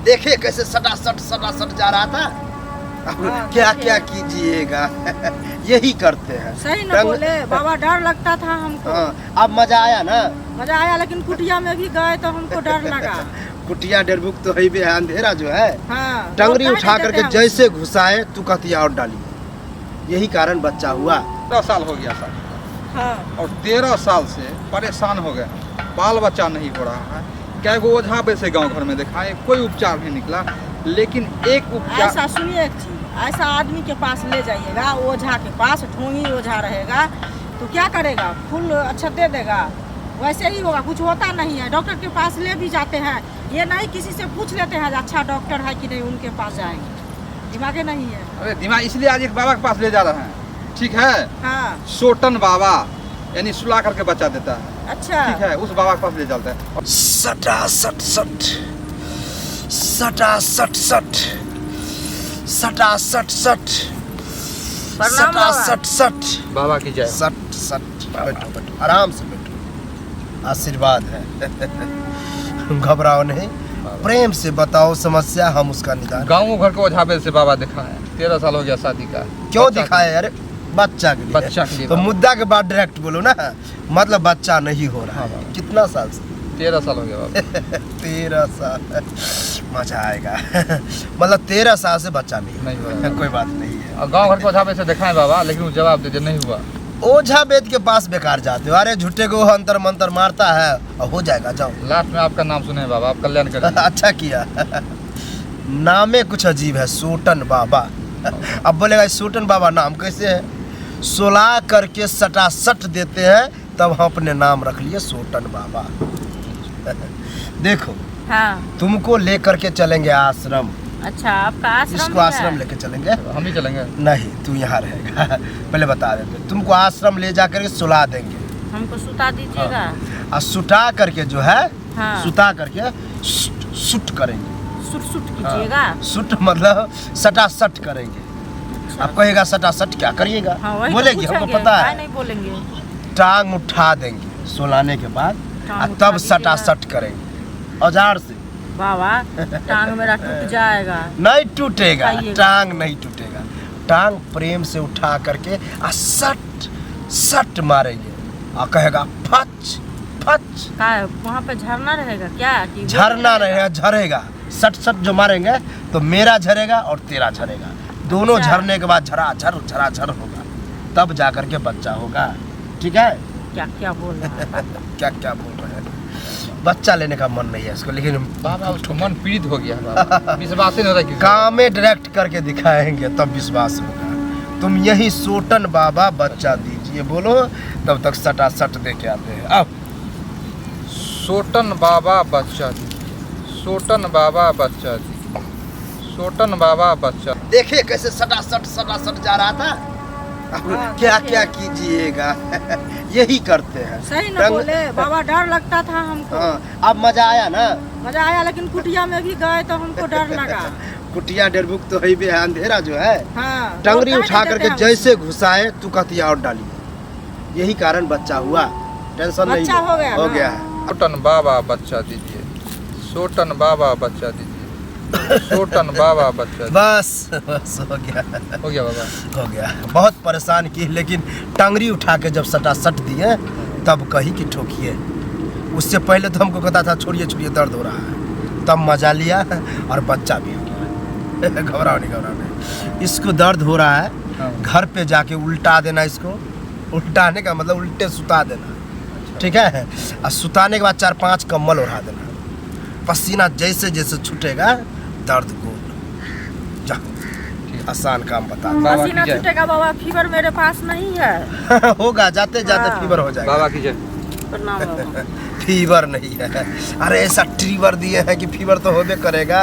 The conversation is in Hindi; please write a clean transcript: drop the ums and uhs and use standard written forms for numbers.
देखे कैसे सटासट जा रहा था। क्या क्या कीजिएगा यही करते हैं। सही न बोले बाबा, डर लगता था हमको। अब मजा आया ना? मजा आया, लेकिन कुटिया में भी गए तो हमको डर लगा। कुटिया डेरबुक तो है भी है, अंधेरा जो है। हाँ, टंगरी उठा करके जैसे घुसाए तू कहती और डालिए, यही कारण बच्चा हुआ। 10 साल हो गया सर। हाँ। और 13 साल से परेशान हो गए, बाल बच्चा नहीं हो रहा है। क्या वो ओझा वैसे गांव घर में दिखाए, कोई उपचार नहीं निकला। लेकिन एक उपचार ऐसा सुनिए एक चीज, ऐसा आदमी के पास ले जाइएगा, ओझा के पास, ढोंगी ओझा रहेगा तो क्या करेगा? फूल अच्छा दे देगा, वैसे ही होगा, कुछ होता नहीं है। डॉक्टर के पास ले भी जाते हैं, ये नहीं किसी से पूछ लेते हैं अच्छा डॉक्टर है कि नहीं, उनके पास जाएंगे। दिमागे नहीं है। अरे दिमाग, इसलिए आज एक बाबा के पास ले जा रहे हैं। ठीक है। हाँ। सोटन बाबा, यानी सुला करके बचा देता है। अच्छा, ठीक है, उस बाबा के पास ले जाता है। सटा सट सट सटा सट सट सटा सट सट प्रणाम सटा बाबा। सट सट बाबा की जय। सट सट। बैठो बैठो, आराम से बैठो, आशीर्वाद है। घबराओ नहीं, प्रेम से बताओ समस्या, हम उसका निदान। गाँव घर को ओझा से बाबा दिखा है। 13 साल हो गया शादी का। क्यों दिखाए? अरे बच्चा के लिए। बच्चा के लिए तो मुद्दा के बाद डायरेक्ट बोलो ना, मतलब बच्चा नहीं हो रहा है। हाँ। कितना साल से? 13 साल हो गया बाबा। 13 साल, मजा आएगा। मतलब 13 साल से बच्चा नहीं नहीं हुआ हुआ। कोई बात नहीं है। और गाँव घर को ओझा से दिखाए बाबा, लेकिन वो जवाब दे दिया नहीं हुआ। ओझा वेद के पास बेकार जाते हो। अरे झूठे को अंतर मंतर मारता है और हो जाएगा, जाओ। लास्ट में आपका नाम सुने बाबा, आप कल्याण करें। अच्छा किया। नामे कुछ अजीब है, सोटन बाबा। अब बोलेगा सोटन बाबा नाम कैसे है? सुला करके सटासट देते हैं, तब हम अपने नाम रख लिए सोटन बाबा। देखो, हाँ। तुमको लेकर के चलेंगे आश्रम। अच्छा, आपका आश्रम इसको भी है? आश्रम लेके चलेंगे। हम ही चलेंगे। नहीं, तू यहाँ रहेगा। पहले बता देते, तुमको आश्रम ले जा करके सुला देंगे। हमको सुता दीजिएगा। और सुटा करके जो है, हाँ। सुता करके सुट करेंगे। सुट कीजिएगा। सुट मतलब सटासट करेंगे। अच्छा। आप कहेगा सटासट क्या करिएगा? हाँ, वही तो बोलेगी, हमको पूछेंगे, पता काहे है। नहीं बोलेंगे। टांग उठा देंगे सुलाने के बाद, टांग और उठा तब दीजिएगा। सटासट करेंगे औजार से। बाबा, टांग मेरा टूट जाएगा। नहीं टूटेगा, उठाइएगा। टांग नहीं टूटेगा। टांग प्रेम से उठा करके सट सट मारेंगे और कहेगा फच फच। का वहाँ पे झरना रहेगा क्या? कि झरना रहेगा, झरेगा। सट सट जो मारेंगे तो मेरा झरेगा और तेरा झरेगा, दोनों अच्छा। झरने के बाद झरा होगा, तब जा करके बच्चा होगा। ठीक है? क्या क्या बोल रहा है? क्या क्या बोल रहे हैं? बच्चा लेने का मन नहीं है इसको, लेकिन बाबा उसको मन पीड़ित हो गया बाबा। विश्वास ही नहीं हो रहा। काम में डायरेक्ट करके दिखाएंगे तब विश्वास होगा। तुम यही सोटन बाबा बच्चा दीजिए बोलो, तब तक सटा सट दे के आते हैं। अब सोटन बाबा बच्चा दीजिए, सोटन बाबा बच्चा दीजिए, सोटन बाबा बच्चा। देखे कैसे सटासट जा रहा था। हाँ, क्या देखिए। क्या कीजिएगा यही करते हैं। सही न बोले बाबा, डर लगता था हमको। अब मजा आया ना? मजा आया, लेकिन कुटिया में भी गए तो हमको डर लगा। कुटिया डेरबुक तो है भी है, अंधेरा जो है। हाँ, टंगरी और उठा काहे करके देते हैं जैसे घुसाए तू कहती और डालिए, यही कारण बच्चा हुआ। टेंशन नहीं, बच्चा हो गया हो ना? गया है। सोटन बाबा बच्चा दीजिए, सोटन बाबा बच्चा दीजिए, सोटन बाबा बच्चा दीजिए। बस हो गया, हो गया बाबा। हो गया। बहुत परेशान की, लेकिन टंगरी उठा के जब सटासट दिए तब कही कि ठोकिए। उससे पहले तो हमको कहता था छोड़िए छोड़िए दर्द हो रहा है, तब मजा लिया और बच्चा भी हो गया। घबराओ नहीं। इसको दर्द हो रहा है, हाँ। घर पे जाके उल्टा देना इसको। उल्टाने का मतलब उल्टे सुता देना। ठीक है? और सुताने के बाद 4-5 कंबल ओढ़ा देना। पसीना जैसे जैसे छूटेगा दर्द को जा। आसान काम बता। बाबा पसीना की जय। छूटेगा बाबा, फीवर मेरे पास नहीं है। होगा, जाते जाते हाँ। फीवर हो जाएगा। बाबा की जय। प्रणाम बाबा। फीवर नहीं है, अरे ऐसा ट्रीवर दिए हैं कि फीवर तो होबे करेगा।